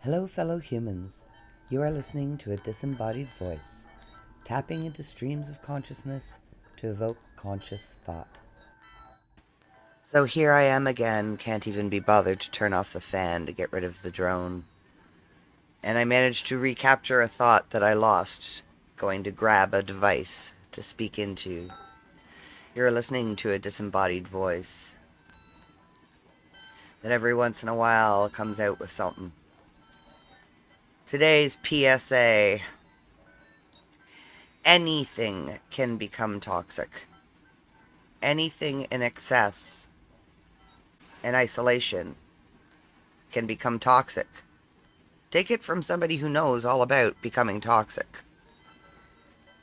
Hello, fellow humans. You are listening to a disembodied voice, tapping into streams of consciousness to evoke conscious thought. So here I am again, can't even be bothered to turn off the fan to get rid of the drone. And I managed to recapture a thought that I lost, going to grab a device to speak into. You're listening to a disembodied voice that every once in a while comes out with something. Today's PSA: anything can become toxic. Anything in excess and isolation can become toxic. Take it from somebody who knows all about becoming toxic.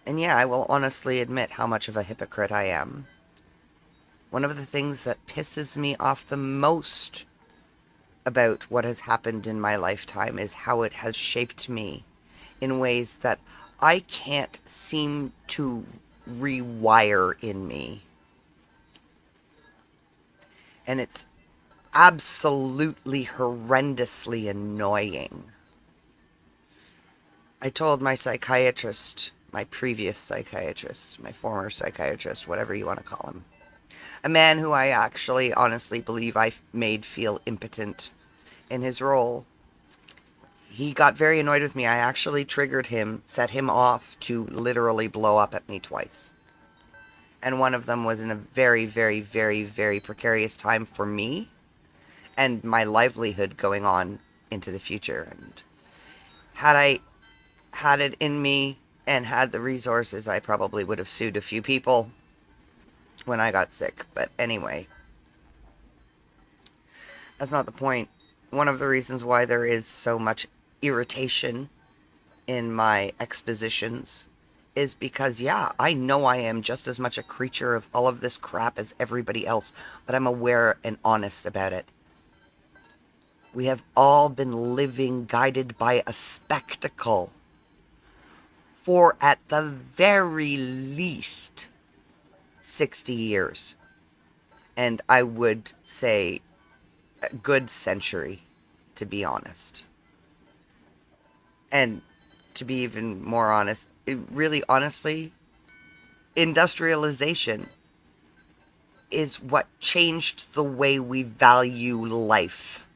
And yeah, I will honestly admit how much of a hypocrite I am. One of the things that pisses me off the most about what has happened in my lifetime is how it has shaped me in ways that I can't seem to rewire in me. And it's absolutely horrendously annoying. I told my psychiatrist, my previous psychiatrist, my former psychiatrist, whatever you want to call him, a man who I actually honestly believe I made feel impotent in his role. He got very annoyed with me. I actually triggered him, set him off to literally blow up at me twice. And one of them was in a very, very, very, very precarious time for me and my livelihood going on into the future. And had I had it in me and had the resources, I probably would have sued a few people when I got sick. But anyway, that's not the point. One of the reasons why there is so much irritation in my expositions is because, yeah, I know I am just as much a creature of all of this crap as everybody else, but I'm aware and honest about it. We have all been living guided by a spectacle for, at the very least, 60 years. And I would say a good century, to be honest. And to be even more honest, really honestly, industrialization is what changed the way we value life.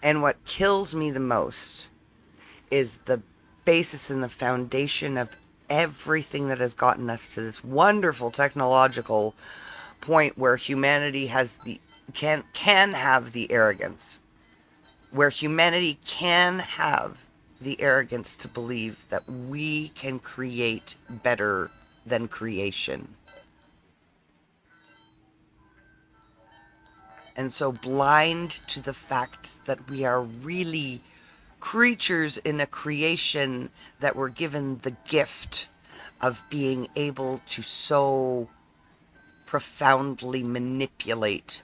And what kills me the most is the basis and the foundation of everything that has gotten us to this wonderful technological point where humanity has can have the arrogance, where humanity can have the arrogance to believe that we can create better than creation. And so blind to the fact that we are really creatures in a creation that were given the gift of being able to so profoundly manipulate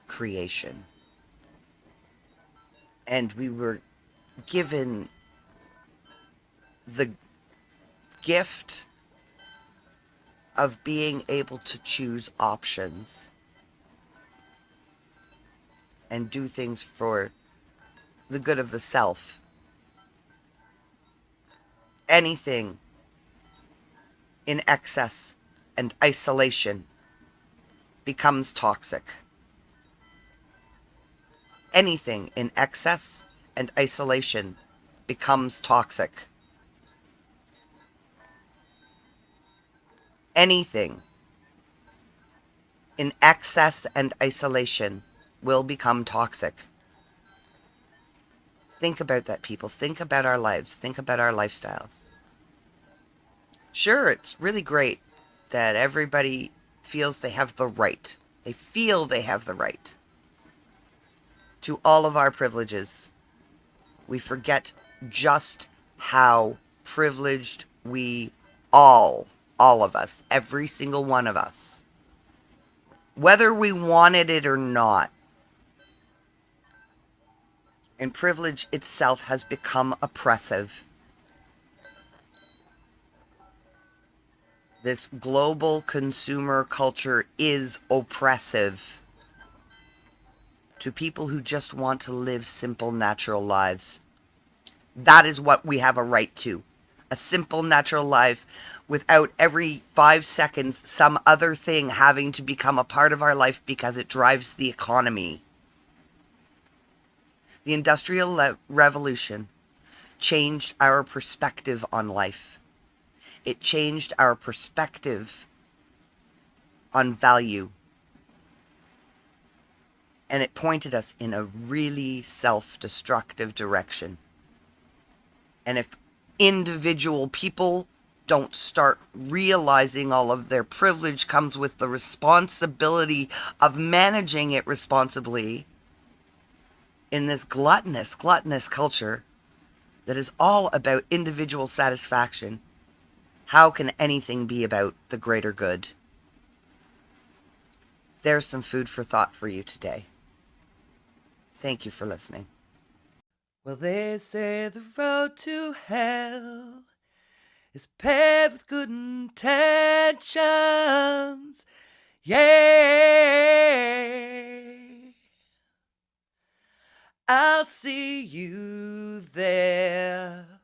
creation. And we were given the gift of being able to choose options and do things for the good of the self. Anything in excess and isolation becomes toxic. Anything in excess and isolation becomes toxic. Anything in excess and isolation will become toxic. Think about that, people. Think about our lives. Think about our lifestyles. Sure, it's really great that everybody feels they have the right. They feel they have the right to all of our privileges. We forget just how privileged we all of us, every single one of us, whether we wanted it or not. And privilege itself has become oppressive. This global consumer culture is oppressive to people who just want to live simple, natural lives. That is what we have a right to. A simple, natural life without every 5 seconds some other thing having to become a part of our life because it drives the economy. The Industrial Revolution changed our perspective on life. It changed our perspective on value. And it pointed us in a really self-destructive direction. And if individual people don't start realizing all of their privilege comes with the responsibility of managing it responsibly in this gluttonous culture that is all about individual satisfaction, how can anything be about the greater good? There's some food for thought for you today. Thank you for listening. Well, they say the road to hell is paved with good intentions. Yay! I'll see you there.